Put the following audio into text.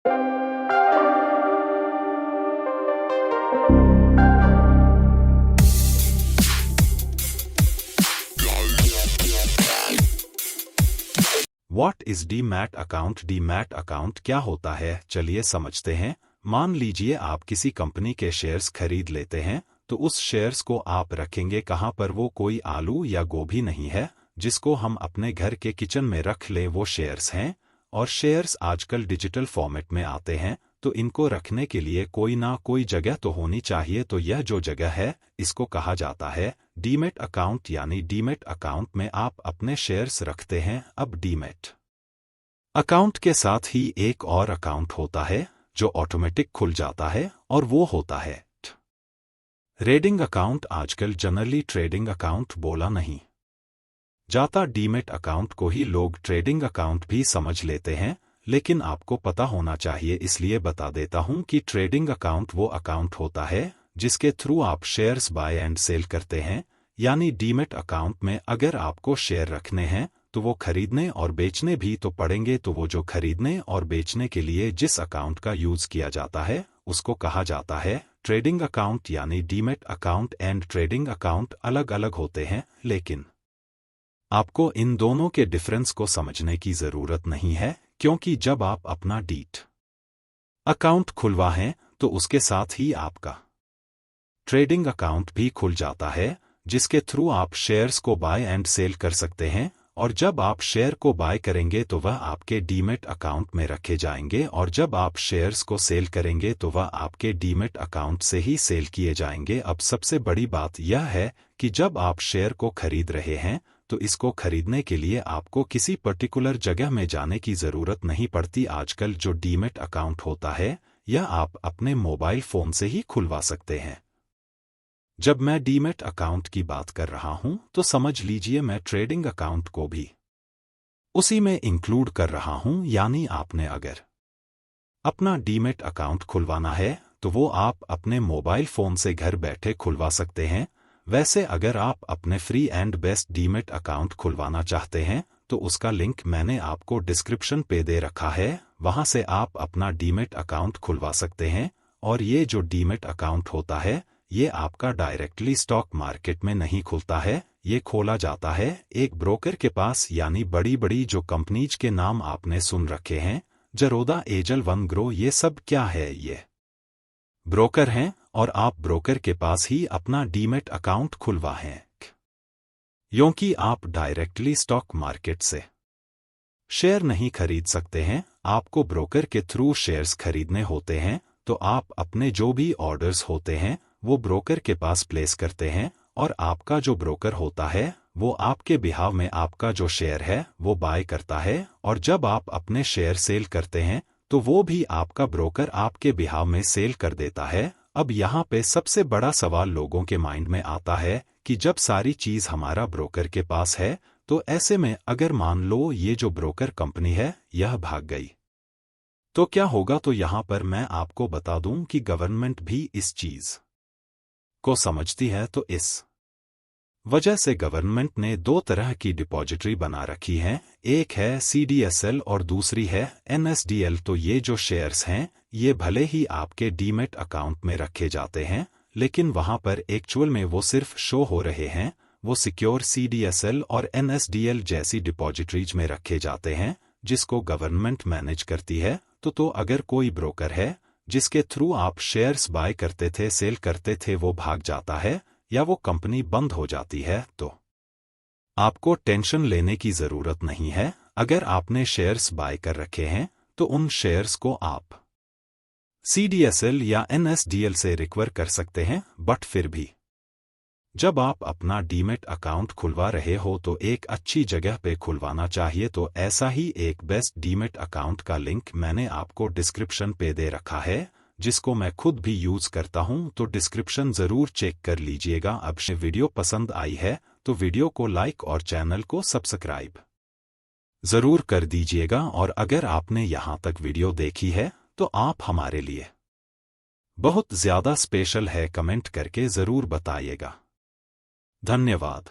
What is demat account? Demat account क्या होता है, चलिए समझते हैं। मान लीजिए आप किसी कंपनी के शेयर्स खरीद लेते हैं, तो उस शेयर्स को आप रखेंगे कहाँ पर? वो कोई आलू या गोभी नहीं है जिसको हम अपने घर के किचन में रख ले, वो शेयर्स हैं। और शेयर्स आजकल डिजिटल फॉर्मेट में आते हैं, तो इनको रखने के लिए कोई ना कोई जगह तो होनी चाहिए। तो यह जो जगह है, इसको कहा जाता है डीमैट अकाउंट। यानी डीमैट अकाउंट में आप अपने शेयर्स रखते हैं। अब डीमैट अकाउंट के साथ ही एक और अकाउंट होता है जो ऑटोमेटिक खुल जाता है, और वो होता है ट्रेडिंग अकाउंट। आजकल जनरली ट्रेडिंग अकाउंट बोला नहीं जाता, डीमैट अकाउंट को ही लोग ट्रेडिंग अकाउंट भी समझ लेते हैं। लेकिन आपको पता होना चाहिए, इसलिए बता देता हूं कि ट्रेडिंग अकाउंट वो अकाउंट होता है जिसके थ्रू आप शेयर्स बाय एंड सेल करते हैं। यानी डीमैट अकाउंट में अगर आपको शेयर रखने हैं तो वो खरीदने और बेचने भी तो पड़ेंगे। तो वो जो खरीदने और बेचने के लिए जिस अकाउंट का यूज किया जाता है, उसको कहा जाता है ट्रेडिंग अकाउंट। यानी demat account and trading account अलग अलग होते हैं, लेकिन आपको इन दोनों के डिफरेंस को समझने की जरूरत नहीं है, क्योंकि जब आप अपना डीमैट अकाउंट खुलवाएं तो उसके साथ ही आपका ट्रेडिंग अकाउंट भी खुल जाता है, जिसके थ्रू आप शेयर्स को बाय एंड सेल कर सकते हैं। और जब आप शेयर को बाय करेंगे तो वह आपके डीमैट अकाउंट में रखे जाएंगे, और जब आप शेयर्स को सेल करेंगे तो वह आपके डीमैट अकाउंट से ही सेल किए जाएंगे। अब सबसे बड़ी बात यह है कि जब आप शेयर को खरीद रहे हैं, तो इसको खरीदने के लिए आपको किसी पर्टिकुलर जगह में जाने की जरूरत नहीं पड़ती। आजकल जो डीमैट अकाउंट होता है, यह आप अपने मोबाइल फोन से ही खुलवा सकते हैं। जब मैं डीमैट अकाउंट की बात कर रहा हूं, तो समझ लीजिए मैं ट्रेडिंग अकाउंट को भी उसी में इंक्लूड कर रहा हूं। यानी आपने अगर अपना डीमैट अकाउंट खुलवाना है, तो वो आप अपने मोबाइल फोन से घर बैठे खुलवा सकते हैं। वैसे अगर आप अपने free and best demat account खुलवाना चाहते हैं, तो उसका लिंक मैंने आपको डिस्क्रिप्शन पे दे रखा है, वहां से आप अपना डीमैट अकाउंट खुलवा सकते हैं। और ये जो डीमैट अकाउंट होता है, ये आपका डायरेक्टली स्टॉक मार्केट में नहीं खुलता है, ये खोला जाता है एक ब्रोकर के पास। यानी बड़ी बड़ी जो कंपनीज के नाम आपने सुन रखे हैं, जरोदा, एंजल वन ग्रो, ये सब क्या है? ये ब्रोकर हैं, और आप ब्रोकर के पास ही अपना डीमैट अकाउंट खुलवाएं, क्योंकि आप डायरेक्टली स्टॉक मार्केट से शेयर नहीं खरीद सकते हैं। आपको ब्रोकर के थ्रू शेयर्स खरीदने होते हैं। तो आप अपने जो भी ऑर्डर्स होते हैं, वो ब्रोकर के पास प्लेस करते हैं, और आपका जो ब्रोकर होता है, वो आपके बिहाव में आपका जो शेयर है वो बाय करता है। और जब आप अपने शेयर सेल करते हैं, तो वो भी आपका ब्रोकर आपके बिहाव में सेल कर देता है। अब यहाँ पे सबसे बड़ा सवाल लोगों के माइंड में आता है कि जब सारी चीज हमारा ब्रोकर के पास है, तो ऐसे में अगर मान लो ये जो ब्रोकर कंपनी है यह भाग गई, तो क्या होगा? तो यहाँ पर मैं आपको बता दूं कि गवर्नमेंट भी इस चीज को समझती है। तो इस वजह से गवर्नमेंट ने दो तरह की डिपॉजिटरी बना रखी है, एक है CDSL और दूसरी है NSDL। तो ये जो शेयर्स हैं, ये भले ही आपके डीमैट अकाउंट में रखे जाते हैं, लेकिन वहां पर एक्चुअल में वो सिर्फ शो हो रहे हैं। वो सिक्योर CDSL और NSDL जैसी डिपॉजिटरीज में रखे जाते हैं, जिसको गवर्नमेंट मैनेज करती है। तो अगर कोई ब्रोकर है जिसके थ्रू आप शेयर्स बाय करते थे, सेल करते थे, वो भाग जाता है या वो कंपनी बंद हो जाती है, तो आपको टेंशन लेने की जरूरत नहीं है। अगर आपने शेयर्स बाय कर रखे हैं, तो उन शेयर्स को आप CDSL या NSDL से रिकवर कर सकते हैं। बट फिर भी जब आप अपना डीमैट अकाउंट खुलवा रहे हो, तो एक अच्छी जगह पे खुलवाना चाहिए। तो ऐसा ही एक बेस्ट डीमैट अकाउंट का लिंक मैंने आपको डिस्क्रिप्शन पे दे रखा है, जिसको मैं खुद भी यूज करता हूं। तो डिस्क्रिप्शन जरूर चेक कर लीजिएगा। अब वीडियो पसंद आई है तो वीडियो को लाइक और चैनल को सब्सक्राइब जरूर कर दीजिएगा। और अगर आपने यहां तक वीडियो देखी है, तो आप हमारे लिए बहुत ज्यादा स्पेशल है, कमेंट करके जरूर बताइएगा। धन्यवाद।